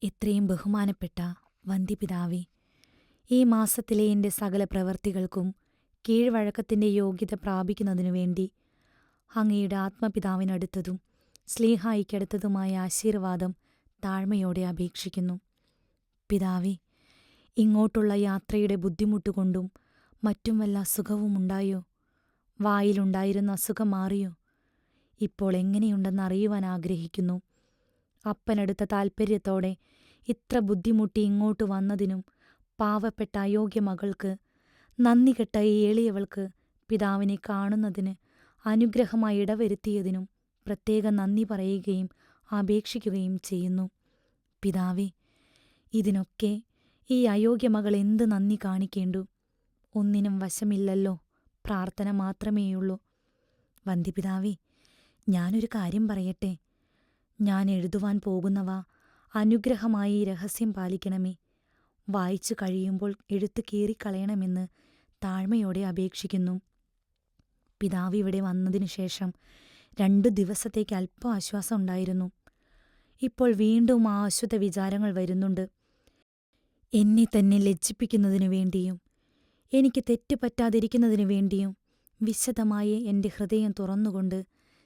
എത്രയും ബഹുമാനപ്പെട്ട വന്ധ്യപിതാവേ, ഈ മാസത്തിലെ എൻ്റെ സകല പ്രവൃത്തികൾക്കും കീഴ്വഴക്കത്തിൻ്റെ യോഗ്യത പ്രാപിക്കുന്നതിനു വേണ്ടി അങ്ങയുടെ ആത്മപിതാവിനടുത്തതും ശ്ലീഹായിക്കടുത്തതുമായ ആശീർവാദം താഴ്മയോടെ അപേക്ഷിക്കുന്നു. പിതാവേ, ഇങ്ങോട്ടുള്ള യാത്രയുടെ ബുദ്ധിമുട്ടുകൊണ്ടും മറ്റും വല്ല അസുഖവുമുണ്ടായോ? വായിലുണ്ടായിരുന്ന അസുഖം മാറിയോ? ഇപ്പോൾ എങ്ങനെയുണ്ടെന്നറിയുവാൻ ആഗ്രഹിക്കുന്നു. അപ്പനെടുത്ത താൽപ്പര്യത്തോടെ ഇത്ര ബുദ്ധിമുട്ടി ഇങ്ങോട്ട് വന്നതിനും പാവപ്പെട്ട അയോഗ്യ മകൾക്ക്, നന്ദികെട്ട ഈ എളിയവൾക്ക് പിതാവിനെ കാണുന്നതിന് അനുഗ്രഹമായി ഇടവരുത്തിയതിനും പ്രത്യേക നന്ദി പറയുകയും അപേക്ഷിക്കുകയും ചെയ്യുന്നു. പിതാവേ, ഇതിനൊക്കെ ഈ അയോഗ്യ മകൾ എന്ത് നന്ദി കാണിക്കേണ്ടു? ഒന്നിനും വശമില്ലല്ലോ, പ്രാർത്ഥന മാത്രമേയുള്ളൂ. വന്ധ്യപിതാവേ, ഞാനൊരു കാര്യം പറയട്ടെ. ഞാൻ എഴുതുവാൻ പോകുന്നവ അനുഗ്രഹമായി രഹസ്യം പാലിക്കണമേ. വായിച്ചു കഴിയുമ്പോൾ എഴുത്ത് കീറിക്കളയണമെന്ന് താഴ്മയോടെ അപേക്ഷിക്കുന്നു. പിതാവ് ഇവിടെ വന്നതിനു ശേഷം 2 ദിവസത്തേക്ക് അല്പം ആശ്വാസം ഉണ്ടായിരുന്നു. ഇപ്പോൾ വീണ്ടും ആ അശുദ്ധ വിചാരങ്ങൾ വരുന്നുണ്ട്. എന്നെ തന്നെ ലജ്ജിപ്പിക്കുന്നതിനു വേണ്ടിയും എനിക്ക് തെറ്റ് പറ്റാതിരിക്കുന്നതിനു വേണ്ടിയും വിശദമായി എൻ്റെ ഹൃദയം തുറന്നുകൊണ്ട്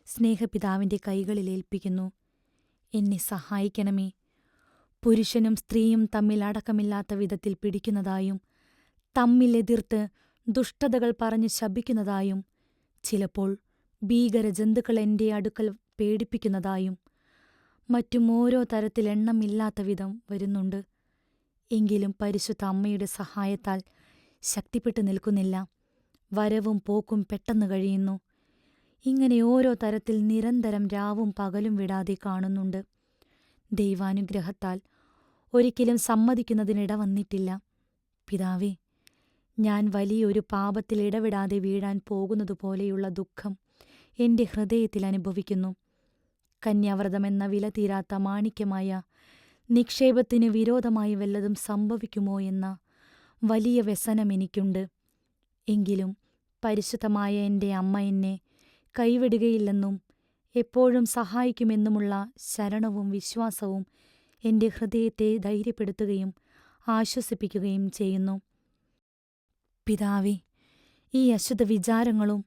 സ്നേഹപിതാവിൻ്റെ കൈകളിൽ ഏൽപ്പിക്കുന്നു. എന്നെ സഹായിക്കണമേ. പുരുഷനും സ്ത്രീയും തമ്മിൽ അടക്കമില്ലാത്ത വിധത്തിൽ പിടിക്കുന്നതായും തമ്മിൽ എതിർത്ത് ദുഷ്ടതകൾ പറഞ്ഞ് ശപിക്കുന്നതായും ചിലപ്പോൾ ഭീകരജന്തുക്കൾ എൻ്റെ അടുക്കൽ പേടിപ്പിക്കുന്നതായും മറ്റും ഓരോ തരത്തിൽ എണ്ണമില്ലാത്ത വിധം വരുന്നുണ്ട്. എങ്കിലും പരിശുദ്ധ അമ്മയുടെ സഹായത്താൽ ശക്തിപ്പെട്ടു നിൽക്കുന്നില്ല. വരവും പോക്കും പെട്ടെന്ന് കഴിയുന്നു. ഇങ്ങനെ ഓരോ തരത്തിൽ നിരന്തരം രാവും പകലും വിടാതെ കാണുന്നുണ്ട്. ദൈവാനുഗ്രഹത്താൽ ഒരിക്കലും സമ്മതിക്കുന്നതിനിട വന്നിട്ടില്ല. പിതാവേ, ഞാൻ വലിയൊരു പാപത്തിൽ ഇടവിടാതെ വീഴാൻ പോകുന്നതുപോലെയുള്ള ദുഃഖം എൻ്റെ ഹൃദയത്തിൽ അനുഭവിക്കുന്നു. കന്യാവ്രതമെന്ന വില തീരാത്ത മാണിക്യമായ നിക്ഷേപത്തിന് വിരോധമായി വല്ലതും സംഭവിക്കുമോ എന്ന വലിയ വ്യസനം എനിക്കുണ്ട്. എങ്കിലും പരിശുദ്ധമായ എൻ്റെ അമ്മ എന്നെ കൈവിടുകയില്ലെന്നും എപ്പോഴും സഹായിക്കുമെന്നുമുള്ള ശരണവും വിശ്വാസവും എൻ്റെ ഹൃദയത്തെ ധൈര്യപ്പെടുത്തുകയും ആശ്വസിപ്പിക്കുകയും ചെയ്യുന്നു. പിതാവേ, ഈ അശുദ്ധ വിചാരങ്ങളും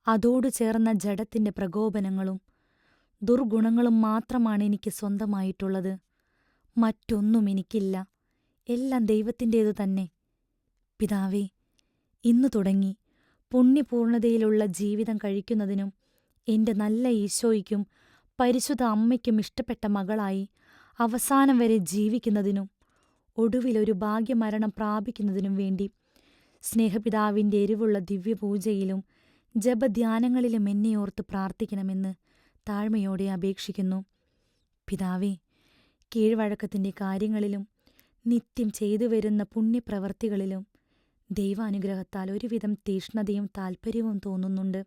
അതോടു ചേർന്ന ജഡത്തിൻ്റെ പ്രകോപനങ്ങളും ദുർഗുണങ്ങളും മാത്രമാണ് എനിക്ക് സ്വന്തമായിട്ടുള്ളത്. മറ്റൊന്നും എനിക്കില്ല. എല്ലാം ദൈവത്തിൻ്റേതു തന്നെ. പിതാവേ, ഇന്നു തുടങ്ങി പുണ്യപൂർണതയിലുള്ള ജീവിതം കഴിക്കുന്നതിനും എൻ്റെ നല്ല ഈശോയ്ക്കും പരിശുദ്ധ അമ്മയ്ക്കും ഇഷ്ടപ്പെട്ട മകളായി അവസാനം വരെ ജീവിക്കുന്നതിനും ഒടുവിലൊരു ഭാഗ്യമരണം പ്രാപിക്കുന്നതിനും വേണ്ടി സ്നേഹപിതാവിൻ്റെ എരിവുള്ള ദിവ്യപൂജയിലും ജപധ്യാനങ്ങളിലും എന്നെ ഓർത്ത് പ്രാർത്ഥിക്കണമെന്ന് താഴ്മയോടെ അപേക്ഷിക്കുന്നു. പിതാവേ, കീഴ്വഴക്കത്തിൻ്റെ കാര്യങ്ങളിലും നിത്യം ചെയ്തു വരുന്ന പുണ്യപ്രവർത്തികളിലും ദൈവാനുഗ്രഹത്താൽ ഒരുവിധം തീഷ്ണതയും താൽപ്പര്യവും തോന്നുന്നുണ്ട്.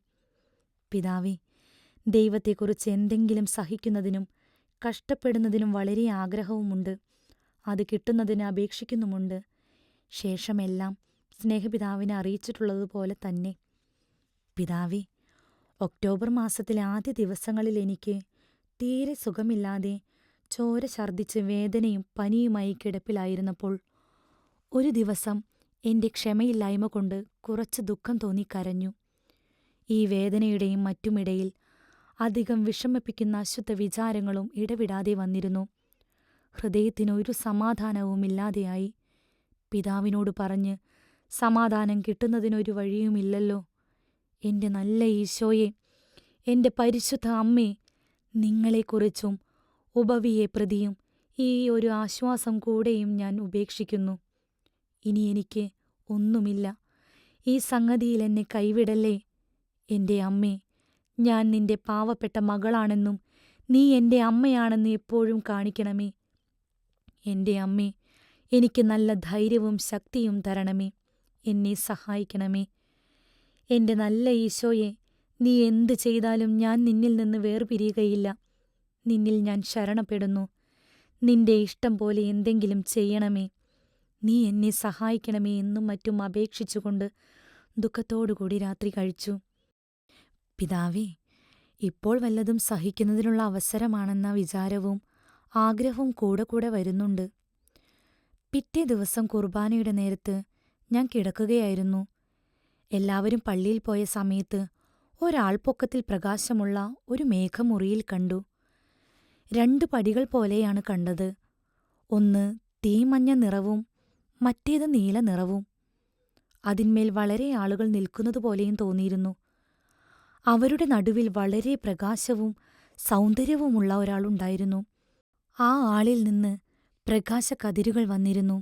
പിതാവേ, ദൈവത്തെക്കുറിച്ച് എന്തെങ്കിലും സഹിക്കുന്നതിനും കഷ്ടപ്പെടുന്നതിനും വളരെ ആഗ്രഹവുമുണ്ട്. അത് കിട്ടുന്നതിന് അപേക്ഷിക്കുന്നുമുണ്ട്. ശേഷമെല്ലാം സ്നേഹപിതാവിനെ അറിയിച്ചിട്ടുള്ളതുപോലെ തന്നെ. പിതാവേ, ഒക്ടോബർ മാസത്തിലെ ആദ്യ ദിവസങ്ങളിൽ എനിക്ക് തീരെ സുഖമില്ലാതെ ചോര ഛർദ്ദിച്ച് വേദനയും പനിയുമായി കിടപ്പിലായിരുന്നപ്പോൾ ഒരു ദിവസം എൻ്റെ ക്ഷമയില്ലായ്മ കൊണ്ട് കുറച്ച് ദുഃഖം തോന്നി കരഞ്ഞു. ഈ വേദനയുടെയും മറ്റുമിടയിൽ അധികം വിഷമിപ്പിക്കുന്ന അശുദ്ധ വിചാരങ്ങളും ഇടവിടാതെ വന്നിരുന്നു. ഹൃദയത്തിന് ഒരു സമാധാനവുമില്ലാതെയായി. പിതാവിനോട് പറഞ്ഞ് സമാധാനം കിട്ടുന്നതിനൊരു വഴിയുമില്ലല്ലോ. എൻ്റെ നല്ല ഈശോയെ, എൻ്റെ പരിശുദ്ധ അമ്മേ, നിങ്ങളെക്കുറിച്ചും ഉപവിയെ പ്രതിയും ഈ ഒരു ആശ്വാസം കൂടെയും ഞാൻ ഉപേക്ഷിക്കുന്നു. ഇനി എനിക്ക് ഒന്നുമില്ല. ഈ സംഗതിയിൽ എന്നെ കൈവിടല്ലേ. എൻ്റെ അമ്മേ, ഞാൻ നിന്റെ പാവപ്പെട്ട മകളാണെന്നും നീ എൻ്റെ അമ്മയാണെന്നും എപ്പോഴും കാണിക്കണമേ. എൻ്റെ അമ്മേ, എനിക്ക് നല്ല ധൈര്യവും ശക്തിയും തരണമേ. എന്നെ സഹായിക്കണമേ. എൻ്റെ നല്ല ഈശോയെ, നീ എന്തു ചെയ്താലും ഞാൻ നിന്നിൽ നിന്ന് വേർപിരിയുകയില്ല. നിന്നിൽ ഞാൻ ശരണപ്പെടുന്നു. നിന്റെ ഇഷ്ടം പോലെ എന്തെങ്കിലും ചെയ്യണമേ. നീ എന്നെ സഹായിക്കണമേ എന്നും മറ്റും അപേക്ഷിച്ചുകൊണ്ട് ദുഃഖത്തോടുകൂടി രാത്രി കഴിച്ചു. പിതാവേ, ഇപ്പോൾ വല്ലതും സഹിക്കുന്നതിനുള്ള അവസരമാണെന്ന വിചാരവും ആഗ്രഹവും കൂടെ കൂടെ വരുന്നുണ്ട്. പിറ്റേ ദിവസം കുർബാനയുടെ നേരത്ത് ഞാൻ കിടക്കുകയായിരുന്നു. എല്ലാവരും പള്ളിയിൽ പോയ സമയത്ത് ഒരാൾപ്പൊക്കത്തിൽ പ്രകാശമുള്ള ഒരു മേഘം മുറിയിൽ കണ്ടു. 2 പടികൾ പോലെയാണ് കണ്ടത്. ഒന്ന് തീമഞ്ഞ നിറവും മറ്റേത് നീല നിറവും. അതിന്മേൽ വളരെ ആളുകൾ നിൽക്കുന്നതുപോലെയും തോന്നിയിരുന്നു. അവരുടെ നടുവിൽ വളരെ പ്രകാശവും സൗന്ദര്യവുമുള്ള ഒരാളുണ്ടായിരുന്നു. ആ ആളിൽ നിന്ന് പ്രകാശക്കതിരുകൾ വന്നിരുന്നു.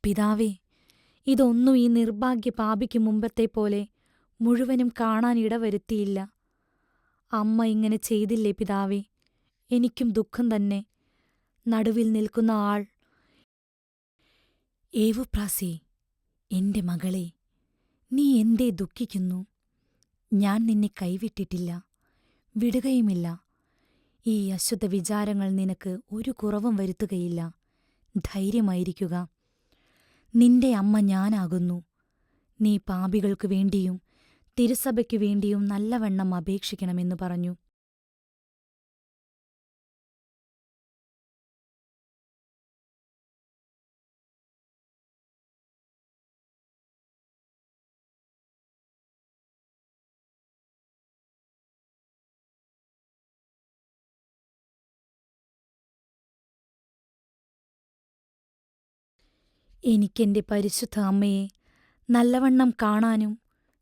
പിതാവേ, ഇതൊന്നും ഈ നിർഭാഗ്യ പാപിക്ക് മുമ്പത്തെപ്പോലെ മുഴുവനും കാണാൻ ഇടവരുത്തിയില്ല. അമ്മ ഇങ്ങനെ ചെയ്തില്ലേ പിതാവേ? എനിക്കും ദുഃഖം തന്നെ. നടുവിൽ നിൽക്കുന്ന ആൾ, ഏവുപ്രാസേ, എന്റെ മകളെ, നീ എന്തേ ദുഃഖിക്കുന്നു? ഞാൻ നിന്നെ കൈവിട്ടിട്ടില്ല, വിടുകയുമില്ല. ഈ അശുദ്ധ വിചാരങ്ങൾ നിനക്ക് ഒരു കുറവും വരുത്തുകയില്ല. ധൈര്യമായിരിക്കുക. നിന്റെ അമ്മ ഞാനാകുന്നു. നീ പാപികൾക്കു വേണ്ടിയും തിരുസഭയ്ക്കു വേണ്ടിയും നല്ലവണ്ണം അപേക്ഷിക്കണമെന്നു പറഞ്ഞു. എനിക്കെന്റെ പരിശുദ്ധ അമ്മയെ നല്ലവണ്ണം കാണാനും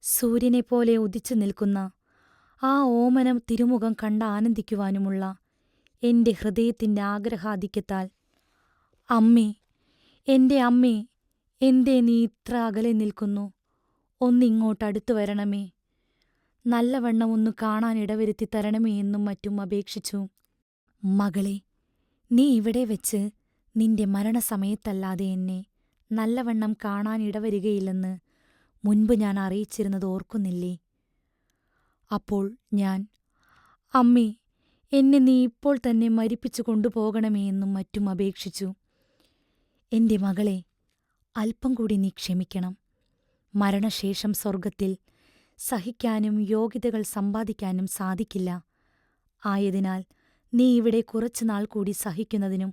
സൂര്യനെപ്പോലെ ഉദിച്ചു നിൽക്കുന്ന ആ ഓമന തിരുമുഖം കണ്ട് ആനന്ദിക്കുവാനുമുള്ള എന്റെ ഹൃദയത്തിന്റെ ആഗ്രഹാധിക്യത്താൽ, അമ്മേ, എന്റെ അമ്മേ, എന്തേ നീ ഇത്ര അകലെ നിൽക്കുന്നു? ഒന്നിങ്ങോട്ടടുത്തു വരണമേ, നല്ലവണ്ണം ഒന്നു കാണാൻ ഇടവരുത്തി തരണമേ എന്നും മറ്റും അപേക്ഷിച്ചു. മകളെ, നീ ഇവിടെ വെച്ച് നിന്റെ മരണസമയത്തല്ലാതെ എന്നെ നല്ലവണ്ണം കാണാൻ ഇടവരികയില്ലെന്ന് മുൻപ് ഞാൻ അറിയിച്ചിരുന്നത് ഓർക്കുന്നില്ലേ? അപ്പോൾ ഞാൻ, അമ്മേ, എന്നെ നീ ഇപ്പോൾ തന്നെ മരിപ്പിച്ചു കൊണ്ടുപോകണമേ എന്നും മറ്റും അപേക്ഷിച്ചു. എന്റെ മകളെ, അല്പം കൂടി നീ ക്ഷമിക്കണം. മരണശേഷം സ്വർഗത്തിൽ സഹിക്കാനും യോഗ്യതകൾ സമ്പാദിക്കാനും സാധിക്കില്ല. ആയതിനാൽ നീ ഇവിടെ കുറച്ചുനാൾ കൂടി സഹിക്കുന്നതിനും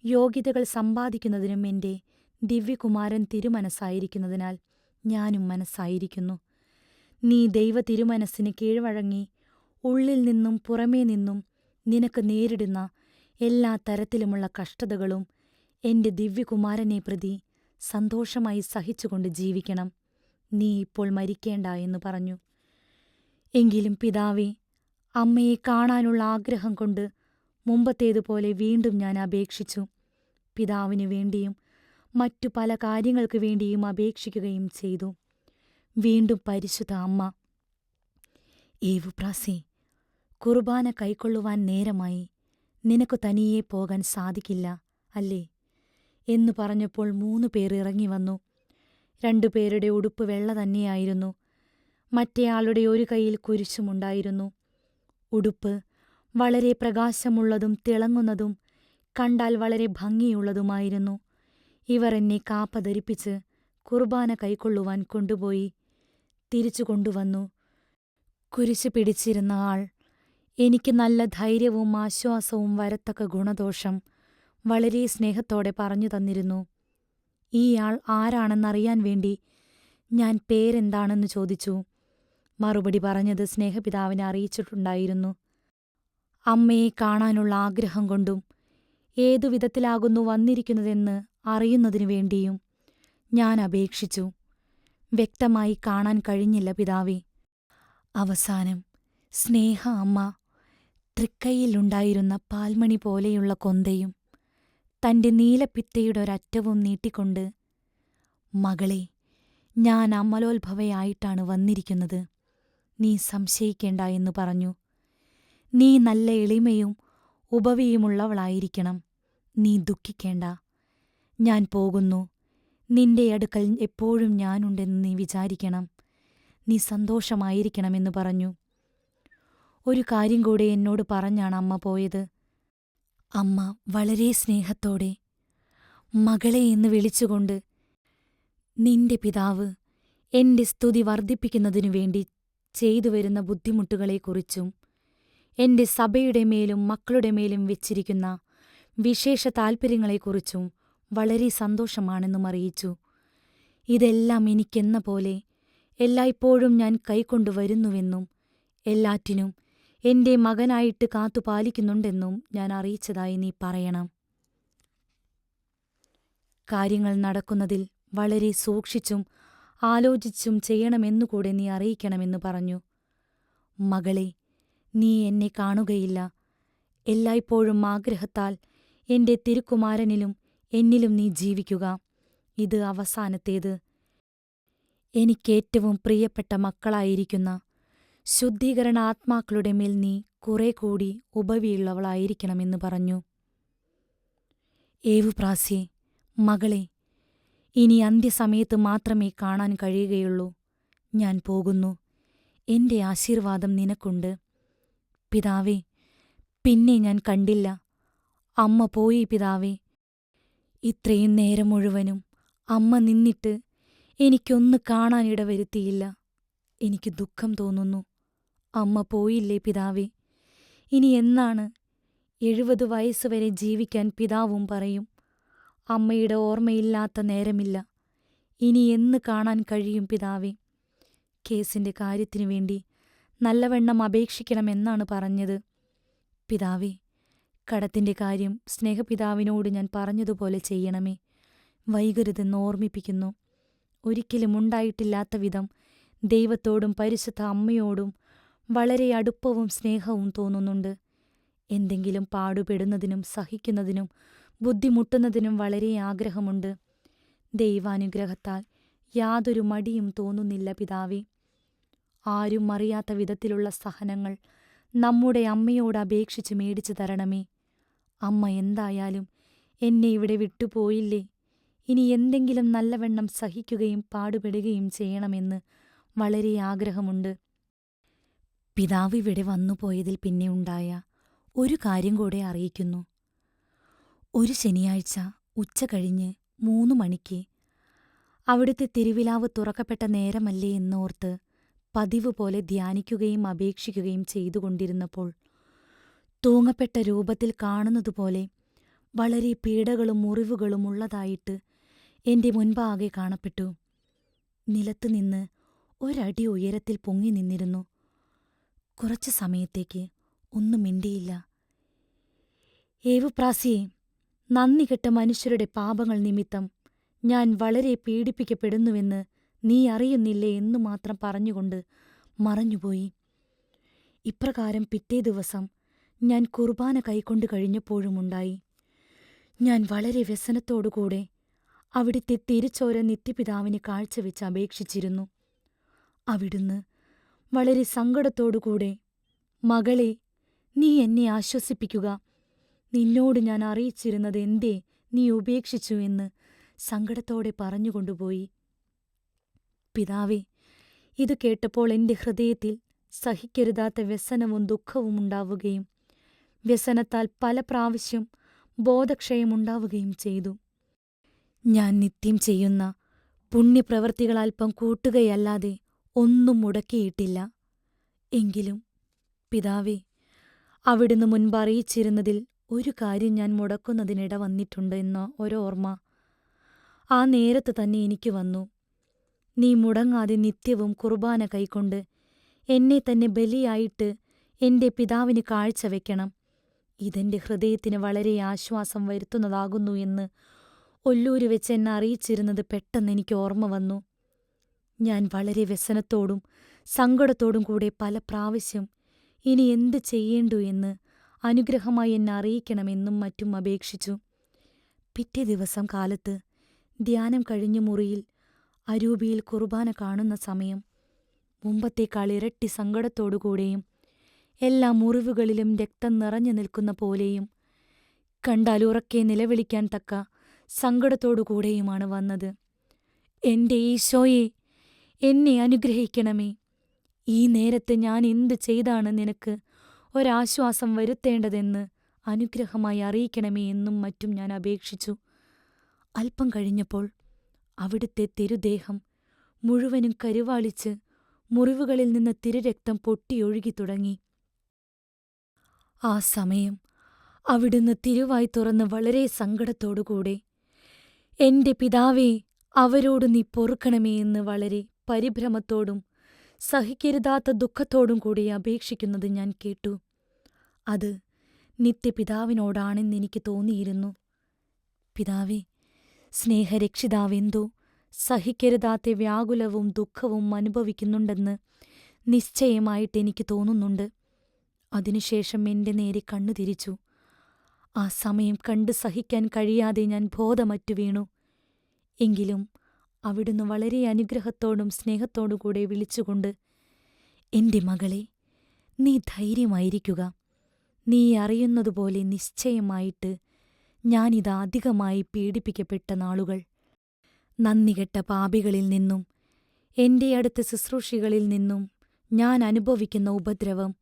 യോഗ്യതകൾ സമ്പാദിക്കുന്നതിനും എന്റെ ദിവ്യകുമാരൻ തിരുമനസ്സായിരിക്കുന്നതിനാൽ ഞാനും മനസ്സായിരിക്കുന്നു. നീ ദൈവ തിരുമനസ്സിന് കീഴ്വഴങ്ങി ഉള്ളിൽ നിന്നും പുറമേ നിന്നും നിനക്ക് നേരിടുന്ന എല്ലാ തരത്തിലുമുള്ള കഷ്ടതകളും എന്റെ ദിവ്യകുമാരനെ പ്രതി സന്തോഷമായി സഹിച്ചുകൊണ്ട് ജീവിക്കണം. നീ ഇപ്പോൾ മരിക്കേണ്ട എന്നു പറഞ്ഞു. എങ്കിലും പിതാവേ, അമ്മയെ കാണാനുള്ള ആഗ്രഹം കൊണ്ട് മുമ്പത്തേതുപോലെ വീണ്ടും ഞാൻ അപേക്ഷിച്ചു. പിതാവിനു വേണ്ടിയും മറ്റു പല കാര്യങ്ങൾക്കു വേണ്ടിയും അപേക്ഷിക്കുകയും ചെയ്തു. വീണ്ടും പരിശുദ്ധ അമ്മ, ഏവുപ്രാസേ, കുർബാന കൈക്കൊള്ളുവാൻ നേരമായി. നിനക്കു തനിയെ പോകാൻ സാധിക്കില്ല, അല്ലേ? എന്നു പറഞ്ഞപ്പോൾ 3 പേർ ഇറങ്ങി വന്നു. 2 പേരുടെ ഉടുപ്പ് വെള്ള തന്നെയായിരുന്നു. മറ്റേയാളുടെ ഒരു കൈയിൽ കുരിശുമുണ്ടായിരുന്നു. ഉടുപ്പ് വളരെ പ്രകാശമുള്ളതും തിളങ്ങുന്നതും കണ്ടാൽ വളരെ ഭംഗിയുള്ളതുമായിരുന്നു. ഇവർ എന്നെ കാപ്പ ധരിപ്പിച്ച് കുർബാന കൈക്കൊള്ളുവാൻ കൊണ്ടുപോയി. തിരിച്ചു കൊണ്ടുവന്നു. കുരിശു പിടിച്ചിരുന്ന ആൾ എനിക്ക് നല്ല ധൈര്യവും ആശ്വാസവും വരത്തക്ക ഗുണദോഷം വളരെ സ്നേഹത്തോടെ പറഞ്ഞു തന്നിരുന്നു. ഈ ആൾ ആരാണെന്നറിയാൻ വേണ്ടി ഞാൻ പേരെന്താണെന്ന് ചോദിച്ചു. മറുപടി പറഞ്ഞത് സ്നേഹപിതാവിനെ അറിയിച്ചിട്ടുണ്ടായിരുന്നു. അമ്മയെ കാണാനുള്ള ആഗ്രഹം കൊണ്ടും ഏതുവിധത്തിലാകുന്നു വന്നിരിക്കുന്നതെന്ന് അറിയുന്നതിനു വേണ്ടിയും ഞാൻ അപേക്ഷിച്ചു. വ്യക്തമായി കാണാൻ കഴിഞ്ഞില്ല പിതാവേ. അവസാനം സ്നേഹ അമ്മ തൃക്കൈയിലുണ്ടായിരുന്ന പാൽമണി പോലെയുള്ള കൊന്തയും തന്റെ നീലപ്പിത്തയുടെ ഒരറ്റവും നീട്ടിക്കൊണ്ട്, മകളെ, ഞാൻ അമലോത്ഭവയായിട്ടാണ് വന്നിരിക്കുന്നത്. നീ സംശയിക്കേണ്ട എന്നു പറഞ്ഞു. നീ നല്ല എളിമയും ഉപവിയുമുള്ളവളായിരിക്കണം. നീ ദുഃഖിക്കേണ്ട. ഞാൻ പോകുന്നു. നിന്റെ അടുക്കൽ എപ്പോഴും ഞാനുണ്ടെന്ന് നീ വിചാരിക്കണം. നീ സന്തോഷമായിരിക്കണമെന്നു പറഞ്ഞു. ഒരു കാര്യം കൂടെ എന്നോട് പറഞ്ഞാണ് അമ്മ പോയത്. അമ്മ വളരെ സ്നേഹത്തോടെ മകളെ എന്ന് വിളിച്ചുകൊണ്ട്, നിന്റെ പിതാവ് എന്റെ സ്തുതി വർദ്ധിപ്പിക്കുന്നതിനു വേണ്ടി ചെയ്തുവരുന്ന ബുദ്ധിമുട്ടുകളെക്കുറിച്ചും എന്റെ സഭയുടെ മേലും മക്കളുടെ മേലും വെച്ചിരിക്കുന്ന വിശേഷ താൽപ്പര്യങ്ങളെക്കുറിച്ചും വളരെ സന്തോഷമാണെന്നും അറിയിച്ചു. ഇതെല്ലാം എനിക്കെന്ന പോലെ എല്ലായ്പ്പോഴും ഞാൻ കൈക്കൊണ്ടുവരുന്നുവെന്നും എല്ലാറ്റിനും എന്റെ മകനായിട്ട് കാത്തുപാലിക്കുന്നുണ്ടെന്നും ഞാൻ അറിയിച്ചതായി നീ പറയണം. കാര്യങ്ങൾ നടക്കുന്നതിൽ വളരെ സൂക്ഷിച്ചും ആലോചിച്ചും ചെയ്യണമെന്നുകൂടെ നീ അറിയിക്കണമെന്ന് പറഞ്ഞു. മകളെ, നീ എന്നെ കാണുകയില്ല. എല്ലായ്പ്പോഴും ആഗ്രഹത്താൽ എന്റെ തിരുക്കുമാരനിലും എന്നിലും നീ ജീവിക്കുക. ഇത് അവസാനത്തേത്. എനിക്കേറ്റവും പ്രിയപ്പെട്ട മക്കളായിരിക്കുന്ന ശുദ്ധീകരണ ആത്മാക്കളുടെ മേൽ നീ കുറെ കൂടി ഉപവിയുള്ളവളായിരിക്കണമെന്ന് പറഞ്ഞു. ഏവുപ്രാസ്യേ, മകളെ, ഇനി അന്ത്യസമയത്ത് മാത്രമേ കാണാൻ കഴിയുകയുള്ളൂ. ഞാൻ പോകുന്നു. എന്റെ ആശീർവാദം നിനക്കുണ്ട്. പിതാവേ, പിന്നെ ഞാൻ കണ്ടില്ല. അമ്മ പോയി പിതാവേ. ഇത്രയും നേരം മുഴുവനും അമ്മ നിന്നിട്ട് എനിക്കൊന്ന് കാണാനിടവരുത്തിയില്ല. എനിക്ക് ദുഃഖം തോന്നുന്നു. അമ്മ പോയില്ലേ പിതാവേ. ഇനി എന്നാണ്? 70 വയസ്സുവരെ ജീവിക്കാൻ പിതാവും പറയും. അമ്മയുടെ ഓർമ്മയില്ലാത്ത നേരമില്ല. ഇനി എന്ന് കാണാൻ കഴിയും പിതാവേ? കേസിന്റെ കാര്യത്തിനു വേണ്ടി നല്ലവണ്ണം അപേക്ഷിക്കണമെന്നാണ് പറഞ്ഞത്. പിതാവേ, കടത്തിന്റെ കാര്യം സ്നേഹപിതാവിനോട് ഞാൻ പറഞ്ഞതുപോലെ ചെയ്യണമേ. വൈകരുതെന്ന് ഓർമ്മിപ്പിക്കുന്നു. ഒരിക്കലും ഉണ്ടായിട്ടില്ലാത്ത വിധം ദൈവത്തോടും പരിശുദ്ധ അമ്മയോടും വളരെ അടുപ്പവും സ്നേഹവും തോന്നുന്നുണ്ട്. എന്തെങ്കിലും പാടുപെടുന്നതിനും സഹിക്കുന്നതിനും ബുദ്ധിമുട്ടുന്നതിനും വളരെ ആഗ്രഹമുണ്ട്. ദൈവാനുഗ്രഹത്താൽ യാതൊരു മടിയും തോന്നുന്നില്ല പിതാവേ. ആരും അറിയാത്ത വിധത്തിലുള്ള സഹനങ്ങൾ നമ്മുടെ അമ്മയോട് അപേക്ഷിച്ച് മേടിച്ചു തരണമേ. അമ്മ എന്തായാലും എന്നെ ഇവിടെ വിട്ടുപോയില്ലേ. ഇനി എന്തെങ്കിലും നല്ലവണ്ണം സഹിക്കുകയും പാടുപെടുകയും ചെയ്യണമെന്ന് വളരെ ആഗ്രഹമുണ്ട്. പിതാവ് ഇവിടെ വന്നുപോയതിൽ പിന്നെ ഉണ്ടായ ഒരു കാര്യം കൂടെ അറിയിക്കുന്നു. ഒരു ശനിയാഴ്ച ഉച്ച കഴിഞ്ഞ് 3 മണിക്ക് അവിടുത്തെ തിരുവിലാവ് തുറക്കപ്പെട്ട നേരമല്ലേ എന്നോർത്ത് പതിവ് പോലെ ധ്യാനിക്കുകയും അപേക്ഷിക്കുകയും ചെയ്തുകൊണ്ടിരുന്നപ്പോൾ തൂങ്ങപ്പെട്ട രൂപത്തിൽ കാണുന്നതുപോലെ വളരെ പീഡകളും മുറിവുകളും ഉള്ളതായിട്ട് എന്റെ മുൻപാകെ കാണപ്പെട്ടു. നിലത്തുനിന്ന് ഒരടി ഉയരത്തിൽ പൊങ്ങി നിന്നിരുന്നു. കുറച്ചു സമയത്തേക്ക് ഒന്നും മിണ്ടിയില്ല. ഏവുപ്രാസിയെ, നന്ദികെട്ട മനുഷ്യരുടെ പാപങ്ങൾ നിമിത്തം ഞാൻ വളരെ പീഡിപ്പിക്കപ്പെടുന്നുവെന്ന് നീ അറിയുന്നില്ലേ എന്നു മാത്രം പറഞ്ഞുകൊണ്ട് മറഞ്ഞുപോയി. ഇപ്രകാരം പിറ്റേ ദിവസം ഞാൻ കുർബാന കൈക്കൊണ്ടു കഴിഞ്ഞപ്പോഴുമുണ്ടായി. ഞാൻ വളരെ വ്യസനത്തോടുകൂടെ അവിടുത്തെ തിരുച്ചോര നിത്യപിതാവിന് കാഴ്ചവെച്ച് അപേക്ഷിച്ചിരുന്നു. അവിടുന്ന് വളരെ സങ്കടത്തോടുകൂടെ, മകളെ, നീ എന്നെ ആശ്വസിപ്പിക്കുക. നിന്നോട് ഞാൻ അറിയിച്ചിരുന്നത് എന്തേ നീ ഉപേക്ഷിച്ചു എന്ന് സങ്കടത്തോടെ പറഞ്ഞുകൊണ്ടുപോയി. പിതാവേ, ഇത് കേട്ടപ്പോൾ എന്റെ ഹൃദയത്തിൽ സഹിക്കരുതാത്ത വ്യസനവും ദുഃഖവും ഉണ്ടാവുകയും വ്യസനത്താൽ പല പ്രാവശ്യം ബോധക്ഷയമുണ്ടാവുകയും ചെയ്തു. ഞാൻ നിത്യം ചെയ്യുന്ന പുണ്യപ്രവൃത്തികൾ അല്പം കൂട്ടുകയല്ലാതെ ഒന്നും മുടക്കിയിട്ടില്ല. എങ്കിലും പിതാവേ, അവിടുന്ന് മുൻപറിയിച്ചിരുന്നതിൽ ഒരു കാര്യം ഞാൻ മുടക്കുന്നതിനിട വന്നിട്ടുണ്ട് എന്ന ഒരോർമ്മ ആ നേരത്ത് തന്നെ എനിക്ക് വന്നു. നീ മുടങ്ങാതെ നിത്യവും കുർബാന കൈക്കൊണ്ട് എന്നെ തന്നെ ബലിയായിട്ട് എന്റെ പിതാവിന് കാഴ്ചവെക്കണം. ഇതെന്റെ ഹൃദയത്തിന് വളരെ ആശ്വാസം വരുത്തുന്നതാകുന്നു എന്ന് ഒല്ലൂര് വെച്ച് എന്നെ അറിയിച്ചിരുന്നത് പെട്ടെന്ന് എനിക്ക് ഓർമ്മ വന്നു. ഞാൻ വളരെ വ്യസനത്തോടും സങ്കടത്തോടും കൂടെ പല പ്രാവശ്യം ഇനി എന്ത് ചെയ്യേണ്ടു എന്ന് അനുഗ്രഹമായി എന്നെ അറിയിക്കണമെന്നും മറ്റും അപേക്ഷിച്ചു. പിറ്റേ ദിവസം കാലത്ത് ധ്യാനം കഴിഞ്ഞ് മുറിയിൽ അരൂപിയിൽ കുർബാന കാണുന്ന സമയം മുമ്പത്തേക്കാൾ ഇരട്ടി സങ്കടത്തോടുകൂടെയും എല്ലാ മുറിവുകളിലും രക്തം നിറഞ്ഞു നിൽക്കുന്ന പോലെയും കണ്ടാൽ ഉറക്കെ നിലവിളിക്കാൻ തക്ക സങ്കടത്തോടുകൂടെയുമാണ് വന്നത്. എന്റെ ഈശോയെ, എന്നെ അനുഗ്രഹിക്കണമേ. ഈ നേരത്ത് ഞാൻ എന്ത് ചെയ്താണ് നിനക്ക് ഒരാശ്വാസം വരുത്തേണ്ടതെന്ന് അനുഗ്രഹമായി അറിയിക്കണമേ എന്നും മറ്റും ഞാൻ അപേക്ഷിച്ചു. അല്പം കഴിഞ്ഞപ്പോൾ അവിടുത്തെ തിരുദേഹം മുഴുവനും കരുവാളിച്ച് മുറിവുകളിൽ നിന്ന് തിരുരക്തം പൊട്ടിയൊഴുകി തുടങ്ങി. ആ സമയം അവിടുന്ന് തിരുവായ് തുറന്ന് വളരെ സങ്കടത്തോടുകൂടെ, "എന്റെ പിതാവേ, അവരോട് നീ പൊറുക്കണമേ" എന്ന് വളരെ പരിഭ്രമത്തോടും സഹിക്കരുതാത്ത ദുഃഖത്തോടും കൂടി അപേക്ഷിക്കുന്നത് ഞാൻ കേട്ടു. അത് നിത്യപിതാവിനോടാണെന്നെനിക്ക് തോന്നിയിരുന്നു. പിതാവേ, സ്നേഹരക്ഷിതാവെന്തോ സഹിക്കരുതാത്ത വ്യാകുലവും ദുഃഖവും അനുഭവിക്കുന്നുണ്ടെന്ന് നിശ്ചയമായിട്ടെനിക്ക് തോന്നുന്നുണ്ട്. അതിനുശേഷം എന്റെ നേരെ കണ്ണു തിരിച്ചു. ആ സമയം കണ്ട് സഹിക്കാൻ കഴിയാതെ ഞാൻ ബോധമറ്റു വീണു. എങ്കിലും അവിടുന്ന് വളരെ അനുഗ്രഹത്തോടും സ്നേഹത്തോടുകൂടെ വിളിച്ചുകൊണ്ട്, "എന്റെ മകളെ, നീ ധൈര്യമായിരിക്കുക. നീ അറിയുന്നതുപോലെ നിശ്ചയമായിട്ട് ഞാനിതാ അധികമായി പീഡിപ്പിക്കപ്പെട്ട നാളുകൾ, നന്ദികെട്ട പാപികളിൽ നിന്നും എന്റെ അടുത്ത ശുശ്രൂഷികളിൽ നിന്നും ഞാൻ അനുഭവിക്കുന്ന ഉപദ്രവം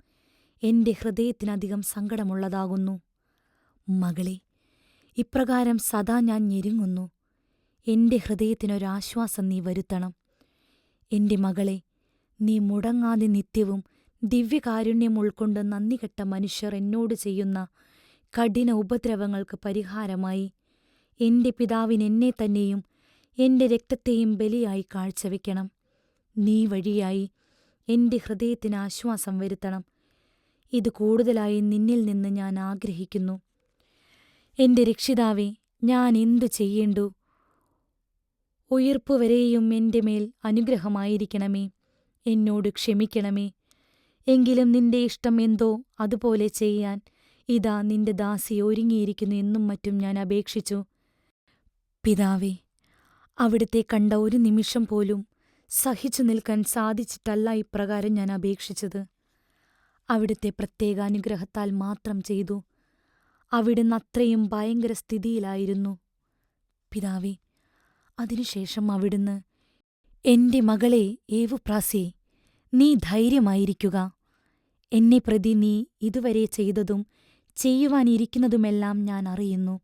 എന്റെ ഹൃദയത്തിനധികം സങ്കടമുള്ളതാകുന്നു. മകളെ, ഇപ്രകാരം സദാ ഞാൻ ഞെരുങ്ങുന്നു. എന്റെ ഹൃദയത്തിനൊരാശ്വാസം നീ വരുത്തണം. എന്റെ മകളെ, നീ മുടങ്ങാതെ നിത്യവും ദിവ്യകാരുണ്യം ഉൾക്കൊണ്ട് നന്ദികെട്ട മനുഷ്യർ എന്നോട് ചെയ്യുന്ന കഠിന ഉപദ്രവങ്ങൾക്ക് പരിഹാരമായി എന്റെ പിതാവിന് എന്നെ തന്നെയും എന്റെ രക്തത്തെയും ബലിയായി കാഴ്ചവെക്കണം. നീ വഴിയായി എന്റെ ഹൃദയത്തിന് ആശ്വാസം വരുത്തണം. ഇത് കൂടുതലായി നിന്നിൽ നിന്ന് ഞാൻ ആഗ്രഹിക്കുന്നു. എന്റെ രക്ഷിതാവേ, ഞാൻ എന്തു ചെയ്യേണ്ടു? ഉയിർപ്പുവരെയും എന്റെ മേൽ അനുഗ്രഹമായിരിക്കണമേ. എന്നോട് ക്ഷമിക്കണമേ. എങ്കിലും നിന്റെ ഇഷ്ടം എന്തോ അതുപോലെ ചെയ്യാൻ ഇതാ നിന്റെ ദാസി ഒരുങ്ങിയിരിക്കുന്നു" എന്നും മറ്റും ഞാൻ അപേക്ഷിച്ചു. പിതാവേ, അവിടുത്തെ കണ്ട ഒരു നിമിഷം പോലും സഹിച്ചു നിൽക്കാൻ സാധിച്ചിട്ടല്ല ഇപ്രകാരം ഞാൻ അപേക്ഷിച്ചത്. അവിടുത്തെ പ്രത്യേക അനുഗ്രഹത്താൽ മാത്രം ചെയ്തു. അവിടുന്ന് അത്രയും ഭയങ്കര സ്ഥിതിയിലായിരുന്നു. പിതാവേ, അതിനുശേഷം അവിടുന്ന്, "എന്റെ മകളെ ഏവുപ്രാസ്യേ, നീ ധൈര്യമായിരിക്കുക. എന്നെ പ്രതി നീ ഇതുവരെ ചെയ്തതും ചെയ്യുവാനിരിക്കുന്നതുമെല്ലാം ഞാൻ അറിയുന്നു.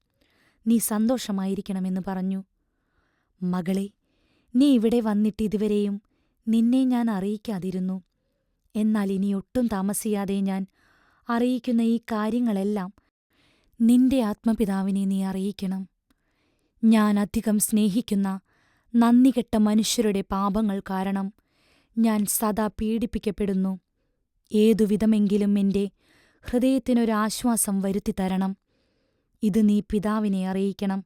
നീ സന്തോഷമായിരിക്കണമെന്ന് പറഞ്ഞു. മകളെ, നീ ഇവിടെ വന്നിട്ട് ഇതുവരെയും നിന്നെ ഞാൻ അറിയിക്കാതിരുന്നു. എന്നാൽ ഇനി ഒട്ടും താമസിയാതെ ഞാൻ അറിയിക്കുന്ന ഈ കാര്യങ്ങളെല്ലാം നിന്റെ ആത്മപിതാവിനെ നീ അറിയിക്കണം. ഞാൻ അധികം സ്നേഹിക്കുന്ന നന്ദികെട്ട മനുഷ്യരുടെ പാപങ്ങൾ കാരണം ഞാൻ സദാ പീഡിപ്പിക്കപ്പെടുന്നു. ഏതുവിധമെങ്കിലും എന്റെ ഹൃദയത്തിനൊരാശ്വാസം വരുത്തിത്തരണം. ഇത് നീ പിതാവിനെ അറിയിക്കണം.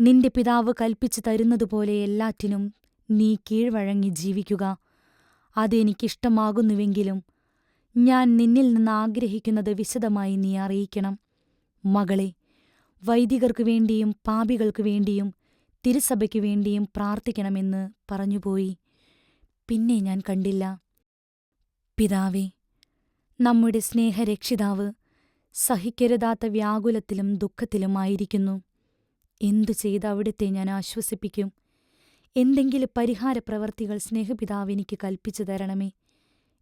നിന്റെ പിതാവ് കൽപ്പിച്ചു തരുന്നതുപോലെ എല്ലാറ്റിനും നീ കീഴ്വഴങ്ങി ജീവിക്കുക. അതെനിക്കിഷ്ടമാകുന്നുവെങ്കിലും ഞാൻ നിന്നിൽ നിന്ന് ആഗ്രഹിക്കുന്നത് വിശദമായി നീ അറിയിക്കണം. മകളെ, വൈദികർക്കു വേണ്ടിയും പാപികൾക്കു വേണ്ടിയും തിരുസഭയ്ക്കു വേണ്ടിയും പ്രാർത്ഥിക്കണമെന്ന് പറഞ്ഞുപോയി. പിന്നെ ഞാൻ കണ്ടില്ല. പിതാവേ, നമ്മുടെ സ്നേഹരക്ഷിതാവ് സഹിക്കരുതാത്ത വ്യാകുലത്തിലും ദുഃഖത്തിലുമായിരിക്കുന്നു. എന്തു ചെയ്ത് അവിടുത്തെ ഞാൻ ആശ്വസിപ്പിക്കും? എന്തെങ്കിലും പരിഹാരപ്രവർത്തികൾ സ്നേഹപിതാവ് എനിക്ക് കൽപ്പിച്ചു തരണമേ.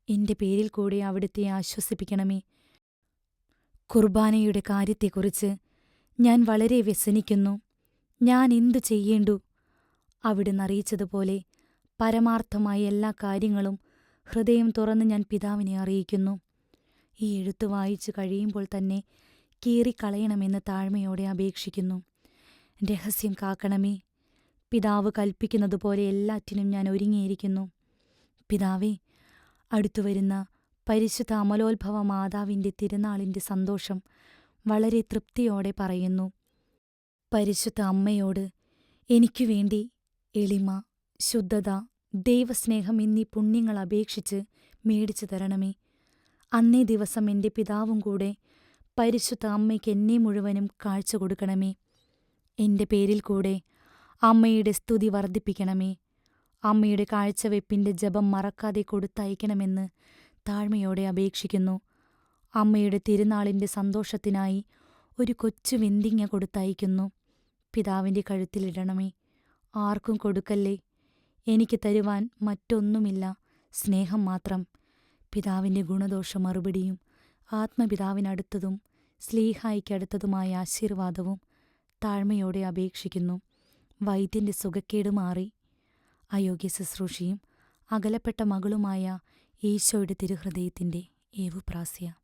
എന്റെ പേരിൽ കൂടെ അവിടുത്തെ ആശ്വസിപ്പിക്കണമേ. കുർബാനയുടെ കാര്യത്തെക്കുറിച്ച് ഞാൻ വളരെ വ്യസനിക്കുന്നു. ഞാൻ എന്തു ചെയ്യേണ്ടു? അവിടുന്ന് അറിയിച്ചതുപോലെ പരമാർത്ഥമായ എല്ലാ കാര്യങ്ങളും ഹൃദയം തുറന്ന് ഞാൻ പിതാവിനെ അറിയിക്കുന്നു. ഈ എഴുത്ത് വായിച്ചു കഴിയുമ്പോൾ തന്നെ കീറിക്കളയണമെന്ന് താഴ്മയോടെ അപേക്ഷിക്കുന്നു. രഹസ്യം കാക്കണമേ. പിതാവ് കൽപ്പിക്കുന്നതുപോലെ എല്ലാറ്റിനും ഞാൻ ഒരുങ്ങിയിരിക്കുന്നു. പിതാവേ, അടുത്തുവരുന്ന പരിശുദ്ധ അമലോത്ഭവ മാതാവിന്റെ തിരുനാളിന്റെ സന്തോഷം വളരെ തൃപ്തിയോടെ പറയുന്നു. പരിശുദ്ധ അമ്മയോട് എനിക്കുവേണ്ടി എളിമ, ശുദ്ധത, ദൈവസ്നേഹം എന്നീ പുണ്യങ്ങൾ അപേക്ഷിച്ച് മേടിച്ചു തരണമേ. അന്നേ ദിവസം എന്റെ പിതാവും കൂടെ പരിശുദ്ധ അമ്മയ്ക്ക് എന്നെ മുഴുവനും കാഴ്ച കൊടുക്കണമേ. എന്റെ പേരിൽ കൂടെ അമ്മയുടെ സ്തുതി വർദ്ധിപ്പിക്കണമേ. അമ്മയുടെ കാഴ്ചവെപ്പിന്റെ ജപം മറക്കാതെ കൊടുത്തയക്കണമെന്ന് താഴ്മയോടെ അപേക്ഷിക്കുന്നു. അമ്മയുടെ തിരുനാളിന്റെ സന്തോഷത്തിനായി ഒരു കൊച്ചു വെന്തിങ്ങ കൊടുത്തയക്കുന്നു. പിതാവിന്റെ കഴുത്തിലിടണമേ. ആർക്കും കൊടുക്കല്ലേ. എനിക്ക് തരുവാൻ മറ്റൊന്നുമില്ല, സ്നേഹം മാത്രം. പിതാവിന്റെ ഗുണദോഷ മറുപടിയും ആത്മപിതാവിനടുത്തതും സ്ലീഹായ്ക്കടുത്തതുമായ ആശീർവാദവും താഴ്മയോടെ അപേക്ഷിക്കുന്നു. വൈദ്യന്റെ സുഖക്കേട് മാറി. അയോഗ്യ ശുശ്രൂഷയും അകലപ്പെട്ട മകളുമായ ഈശോയുടെ തിരുഹൃദയത്തിന്റെ ഏവുപ്രാസ്യ.